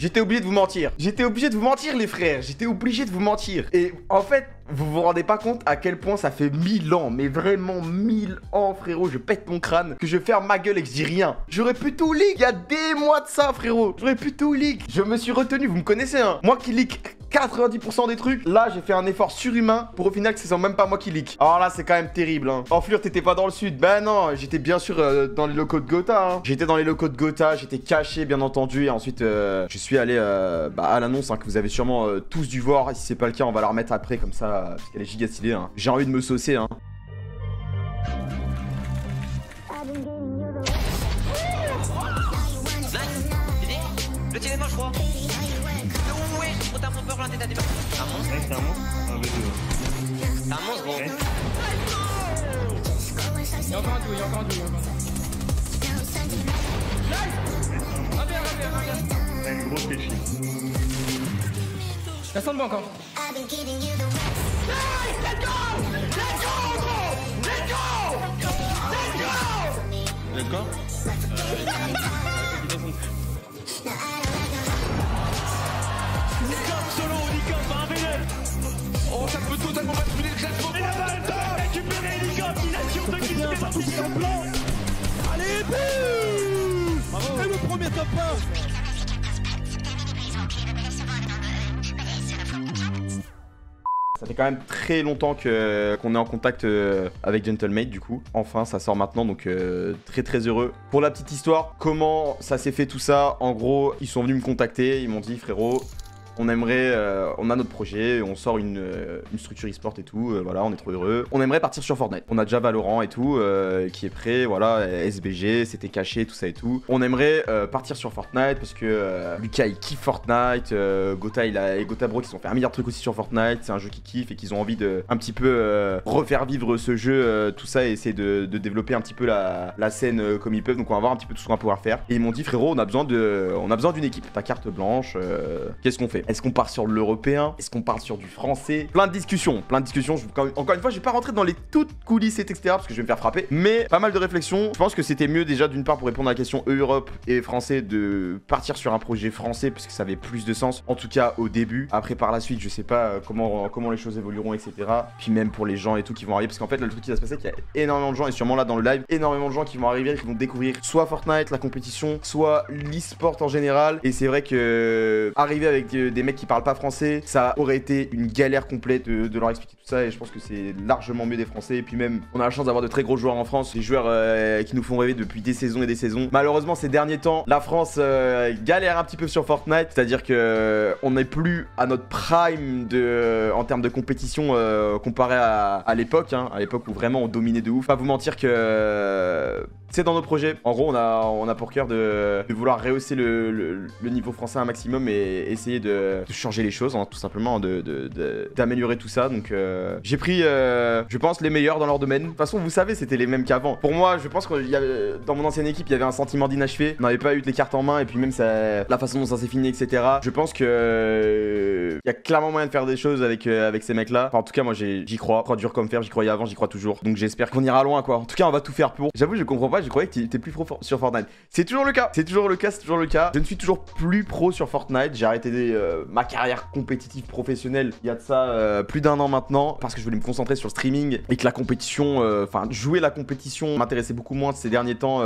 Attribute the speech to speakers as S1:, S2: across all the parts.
S1: J'étais obligé de vous mentir. J'étais obligé de vous mentir, les frères. J'étais obligé de vous mentir. Et en fait, vous vous rendez pas compte à quel point ça fait 1000 ans, mais vraiment 1000 ans, frérot. Je pète mon crâne, que je ferme ma gueule et que je dis rien. J'aurais pu tout leak. Il y a des mois de ça, frérot. J'aurais pu tout leak. Je me suis retenu. Vous me connaissez, hein. Moi qui leak 90% des trucs. Là, j'ai fait un effort surhumain pour au final que ce soit même pas moi qui leak. Alors là, c'est quand même terrible, hein. Enflure, t'étais pas dans le sud. Ben non, j'étais bien sûr dans les locaux de Gotha, hein. J'étais dans les locaux de Gotha, j'étais caché, bien entendu. Et ensuite, je suis allé à l'annonce, hein, que vous avez sûrement tous dû voir. Et si c'est pas le cas, on va la remettre après, comme ça, parce qu'elle est giga stylée, hein. J'ai envie de me saucer, hein.
S2: Le tir est mort, je crois. Ouais, trop t'as mon peur, là, t'es à des balles. Un monstre.
S3: Ouais, c'est un monstre. Un V2.
S2: C'est un monstre, gros.
S3: Ouais.
S4: Il y a encore un tout, il y a encore un tout.
S3: T'as une grosse péchie.
S4: La sonde encore.
S3: D'accord.
S5: Solo, Unicop, un V9. Oh, ça peut totalement basculer le classement. Et la balle de récupérer Unicop, il assure de quitter les parties en blanc. Allez, boum. Bravo. Et le premier top 1.
S1: Ça fait quand même très longtemps qu'on est en contact avec Gentlemate, du coup. Enfin, ça sort maintenant, donc très très heureux. Pour la petite histoire, comment ça s'est fait tout ça? En gros, ils sont venus me contacter, ils m'ont dit, frérot, on aimerait, on a notre projet, on sort une structure e-sport et tout, voilà, on est trop heureux. On aimerait partir sur Fortnite. On a déjà Valorant et tout, qui est prêt, voilà, SBG, c'était caché, tout ça et tout. On aimerait partir sur Fortnite parce que Lucas il kiffe Fortnite, Gotha et Gotha Bro qui se sont fait un milliard de trucs aussi sur Fortnite, c'est un jeu qu'ils kiffent et qu'ils ont envie de un petit peu refaire vivre ce jeu, tout ça et essayer de développer un petit peu la scène comme ils peuvent. Donc on va voir un petit peu tout ce qu'on va pouvoir faire. Et ils m'ont dit, frérot, on a besoin d'une équipe. Ta carte blanche, qu'est-ce qu'on fait? Est-ce qu'on part sur l'européen? Est-ce qu'on part sur du français? Plein de discussions, Encore une fois, je vais pas rentrer dans les toutes coulisses, etc. parce que je vais me faire frapper. Mais pas mal de réflexions. Je pense que c'était mieux déjà d'une part pour répondre à la question Europe et français de partir sur un projet français parce que ça avait plus de sens. En tout cas au début. Après par la suite, je sais pas comment les choses évolueront, etc. Puis même pour les gens et tout qui vont arriver. Parce qu'en fait, là, le truc qui va se passer, c'est qu'il y a énormément de gens et sûrement là dans le live, énormément de gens qui vont arriver, qui vont découvrir soit Fortnite, la compétition, soit l'e-sport en général. Et c'est vrai que arriver avec des mecs qui parlent pas français, ça aurait été une galère complète de leur expliquer tout ça et je pense que c'est largement mieux des Français. Et puis même, on a la chance d'avoir de très gros joueurs en France, des joueurs qui nous font rêver depuis des saisons et des saisons. Malheureusement, ces derniers temps, la France galère un petit peu sur Fortnite, c'est-à-dire que on n'est plus à notre prime en termes de compétition comparé à l'époque, hein, à l'époque où vraiment on dominait de ouf. Pas vous mentir que c'est dans nos projets. En gros, on a pour cœur de vouloir rehausser le niveau français un maximum et essayer de changer les choses, hein, tout simplement, d'améliorer tout ça. Donc, j'ai pris, je pense, les meilleurs dans leur domaine. De toute façon, vous savez, c'était les mêmes qu'avant. Pour moi, je pense que dans mon ancienne équipe, il y avait un sentiment d'inachevé. On n'avait pas eu les cartes en main et puis même la façon dont ça s'est fini, etc. Je pense que il y a clairement moyen de faire des choses avec ces mecs-là. Enfin, en tout cas, moi, j'y crois. Crois dur comme fer, j'y croyais avant, j'y crois toujours. Donc, j'espère qu'on ira loin, quoi. En tout cas, on va tout faire pour. J'avoue, je comprends pas. Je croyais que t'étais plus pro sur Fortnite. C'est toujours le cas. C'est toujours le cas. Je ne suis toujours plus pro sur Fortnite. J'ai arrêté ma carrière compétitive professionnelle il y a de ça plus d'un an maintenant parce que je voulais me concentrer sur le streaming et que la compétition, jouer la compétition m'intéressait beaucoup moins ces derniers temps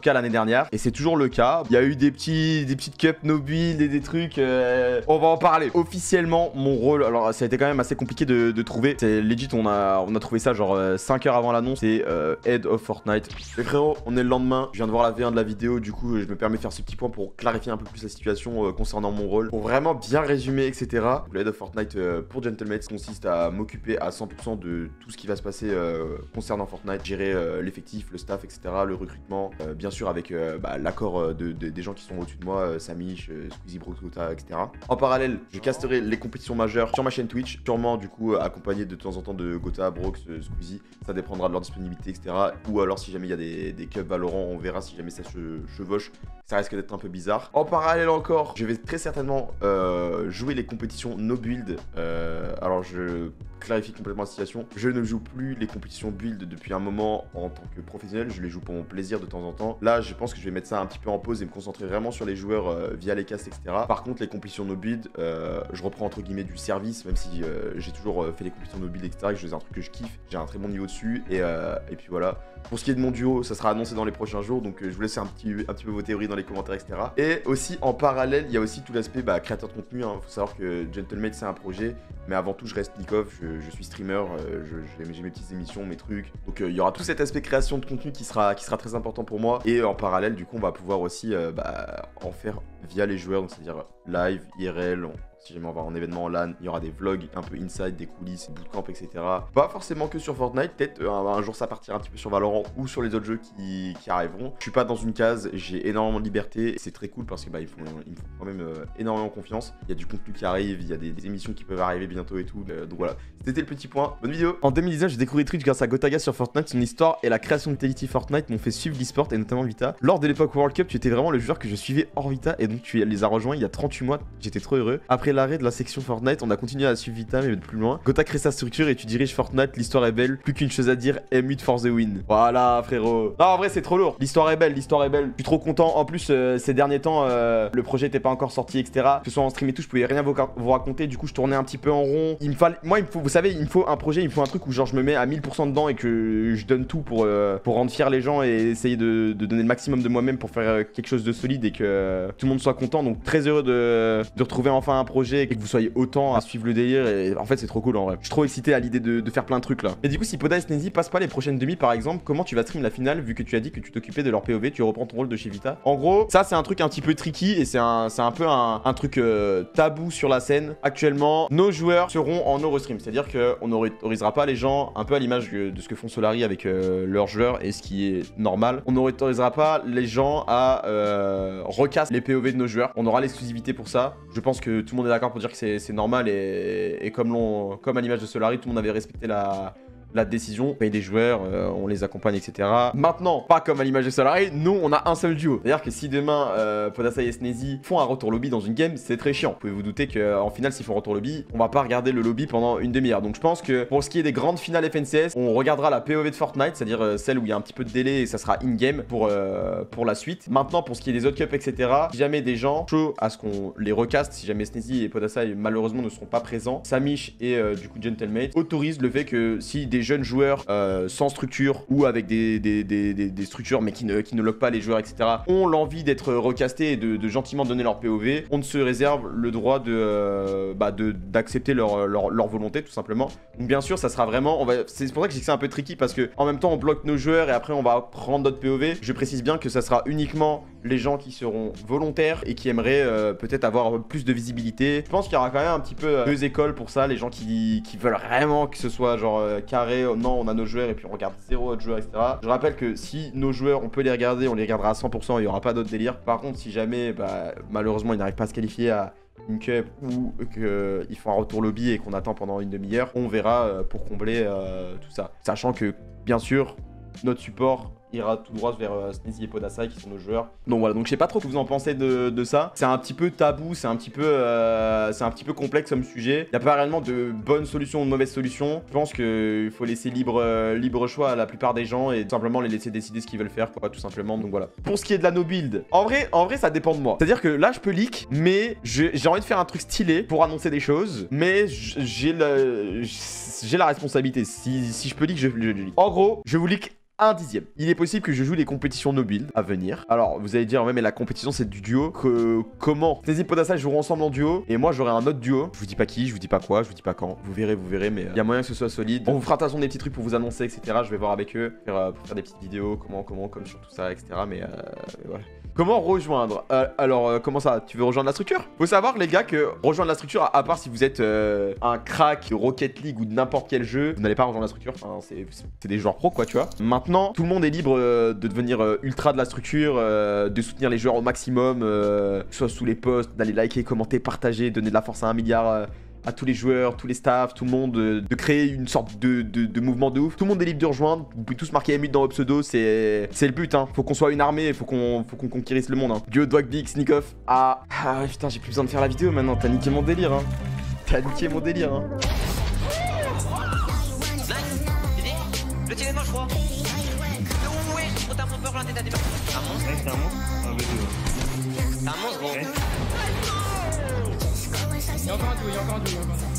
S1: qu'à l'année dernière. Et c'est toujours le cas. Il y a eu des petites cups no build et des trucs. On va en parler. Officiellement, mon rôle, alors ça a été quand même assez compliqué de trouver. C'est legit, on a trouvé ça genre 5 heures avant l'annonce. C'est Head of Fortnite. Les frérots, on est le lendemain. Je viens de voir la V1 de la vidéo. Du coup, je me permets de faire ce petit point pour clarifier un peu plus la situation concernant mon rôle. Pour vraiment bien résumer, etc. Le Head of Fortnite pour Gentlemate consiste à m'occuper à 100% de tout ce qui va se passer concernant Fortnite. Gérer l'effectif, le staff, etc. Le recrutement. Bien sûr, avec l'accord des gens qui sont au-dessus de moi, Samish, Squeezie, Brooksota, etc. En parallèle, je casterai les compétitions majeures sur ma chaîne Twitch. Sûrement, du coup, accompagné de temps en temps de Gotha, Brooks, Squeezie. Ça dépendra de leur disponibilité, etc. Ou alors, si jamais il y a des cups Valorant, on verra si jamais ça se chevauche. ça risque d'être un peu bizarre. En parallèle encore, je vais très certainement jouer les compétitions no build. Alors je clarifie complètement la situation. Je ne joue plus les compétitions build depuis un moment en tant que professionnel. Je les joue pour mon plaisir de temps en temps. Là, je pense que je vais mettre ça un petit peu en pause et me concentrer vraiment sur les joueurs via les castes, etc. Par contre, les compétitions no build, je reprends entre guillemets du service, même si j'ai toujours fait les compétitions no build, etc. Et que c'est un truc que je kiffe. J'ai un très bon niveau dessus. Et puis voilà. Pour ce qui est de mon duo, ça sera annoncé dans les prochains jours. Donc je vous laisse un petit peu vos théories dans les commentaires, etc. Et aussi, en parallèle, il y a aussi tout l'aspect créateur de contenu. Faut savoir que Gentlemate, c'est un projet. Mais avant tout, je reste Nikov. Je suis streamer. J'ai mes petites émissions, mes trucs. Donc il y aura tout cet aspect création de contenu qui sera très important pour moi. Et en parallèle, du coup, on va pouvoir aussi en faire via les joueurs. Donc c'est-à-dire live, IRL. Si jamais on va en événement en LAN, il y aura des vlogs un peu inside, des coulisses, bootcamp, etc. Pas forcément que sur Fortnite, peut-être un jour ça partira un petit peu sur Valorant ou sur les autres jeux qui arriveront. Je suis pas dans une case, j'ai énormément de liberté, c'est très cool parce que ils me font quand même énormément confiance. Il y a du contenu qui arrive, il y a des émissions qui peuvent arriver bientôt et tout, donc voilà. C'était le petit point, bonne vidéo. En 2019, j'ai découvert Twitch grâce à Gotaga sur Fortnite. Son histoire et la création de Tality Fortnite m'ont fait suivre l'e-sport et notamment Vita. Lors de l'époque World Cup, tu étais vraiment le joueur que je suivais hors Vita et donc tu les as rejoints il y a 38 mois, j'étais trop heureux. Après l'arrêt de la section Fortnite, on a continué à suivre Vita mais de plus loin. Gotha crée sa structure et tu diriges Fortnite, l'histoire est belle, plus qu'une chose à dire, M8 for the win. Voilà frérot. Non en vrai c'est trop lourd, l'histoire est belle, je suis trop content. En plus ces derniers temps, le projet était pas encore sorti, etc. Que ce soit en stream et tout, je pouvais rien vous raconter, du coup je tournais un petit peu en rond. Moi il me faut, vous savez, il me faut un projet, il me faut un truc où genre je me mets à 1000% dedans et que je donne tout pour rendre fier les gens et essayer de donner le maximum de moi-même pour faire quelque chose de solide et que tout le monde soit content. Donc très heureux de retrouver enfin un projet et que vous soyez autant à suivre le délire et en fait c'est trop cool en vrai. Je suis trop excité à l'idée de faire plein de trucs là. Et du coup si Poda et Sneezy passent pas les prochaines demi par exemple, comment tu vas stream la finale vu que tu as dit que tu t'occupais de leur POV, tu reprends ton rôle de chez Vita. En gros ça c'est un truc un petit peu tricky et c'est un peu un truc tabou sur la scène. Actuellement nos joueurs seront en no restream, c'est-à-dire qu'on n'autorisera pas les gens, un peu à l'image de ce que font Solari avec leurs joueurs et ce qui est normal, on n'autorisera pas les gens à recast les POV de nos joueurs. On aura l'exclusivité pour ça. Je pense que tout le monde est d'accord pour dire que c'est normal et comme à l'image de Solari, tout le monde avait respecté la décision, on paye des joueurs, on les accompagne, etc. Maintenant, pas comme à l'image de Solari, nous on a un seul duo. C'est-à-dire que si demain Podasai et Sneezy font un retour lobby dans une game, c'est très chiant. Vous pouvez vous douter qu'en finale, s'ils font un retour lobby, on va pas regarder le lobby pendant une demi-heure. Donc je pense que pour ce qui est des grandes finales FNCS, on regardera la POV de Fortnite, c'est-à-dire celle où il y a un petit peu de délai et ça sera in-game pour la suite. Maintenant, pour ce qui est des autres cups, etc., si jamais des gens chauds à ce qu'on les recaste, si jamais Sneezy et Podasai malheureusement ne seront pas présents, Samish et du coup Gentlemate autorisent le fait que si des jeunes joueurs sans structure ou avec des structures mais qui ne loquent pas les joueurs, etc., ont l'envie d'être recastés et de gentiment donner leur POV, on ne se réserve le droit d'accepter leur volonté tout simplement. Donc bien sûr ça sera vraiment, c'est pour ça que je dis que c'est un peu tricky parce que en même temps on bloque nos joueurs et après on va prendre notre POV. Je précise bien que ça sera uniquement les gens qui seront volontaires et qui aimeraient peut-être avoir plus de visibilité. Je pense qu'il y aura quand même un petit peu deux écoles pour ça, les gens qui veulent vraiment que ce soit genre carré, non on a nos joueurs et puis on regarde zéro autre joueur, etc. Je rappelle que si nos joueurs on peut les regarder, on les regardera à 100%, il n'y aura pas d'autre délire. Par contre si jamais malheureusement ils n'arrivent pas à se qualifier à une cup ou qu'ils font un retour lobby et qu'on attend pendant une demi-heure, on verra pour combler tout ça. Sachant que bien sûr notre support ira tout droit vers Sneezy et Podasai qui sont nos joueurs. Donc voilà, donc je sais pas trop ce que vous en pensez de ça. C'est un petit peu tabou, c'est un petit peu complexe comme sujet. Il n'y a pas réellement de bonnes solutions ou de mauvaises solutions. Je pense qu'il faut laisser libre choix à la plupart des gens et tout simplement les laisser décider ce qu'ils veulent faire, quoi, tout simplement. Donc voilà. Pour ce qui est de la no build, en vrai ça dépend de moi. C'est-à-dire que là je peux leak, mais j'ai envie de faire un truc stylé pour annoncer des choses, mais j'ai la responsabilité. Si je peux leak, je leak. En gros, je vous leak un dixième. Il est possible que je joue les compétitions no build à venir. Alors vous allez dire ouais mais la compétition c'est du duo. Comment Sneezy et Podasai joueront ensemble en duo et moi j'aurai un autre duo. Je vous dis pas qui, je vous dis pas quoi, je vous dis pas quand. Vous verrez mais il y a moyen que ce soit solide. On vous fera de toute façon des petits trucs pour vous annoncer, etc. Je vais voir avec eux pour faire des petites vidéos, comment comme sur tout ça, etc. Mais voilà. Comment rejoindre alors comment ça? Tu veux rejoindre la structure? Faut savoir les gars que rejoindre la structure, à part si vous êtes un crack de Rocket League ou de n'importe quel jeu, vous n'allez pas rejoindre la structure. Enfin, c'est des joueurs pro quoi, tu vois. Maintenant, tout le monde est libre de devenir ultra de la structure, de soutenir les joueurs au maximum, soit sous les posts, d'aller liker, commenter, partager, donner de la force à 1 milliard à tous les joueurs, tous les staffs, tout le monde de créer une sorte de mouvement de ouf. Tout le monde est libre de rejoindre. Vous pouvez tous marquer M8 dans vos pseudos, c'est le but, hein. Faut qu'on soit une armée, faut qu'on conquérisse le monde, hein. Duo, Dwag, Big, Sneak Off. Ah putain, j'ai plus besoin de faire la vidéo maintenant. T'as niqué mon délire, hein. T'as niqué mon délire, hein.
S2: Le tir est mort, je crois. Oui, trop tard, mon peur, l'un des derniers. Un monstre.
S3: Ouais, c'est un monstre. Un V2.
S2: C'est un monstre, gros.
S3: Ouais.
S4: Il y a encore un duo, il y a encore un duo, il y a encore un duo.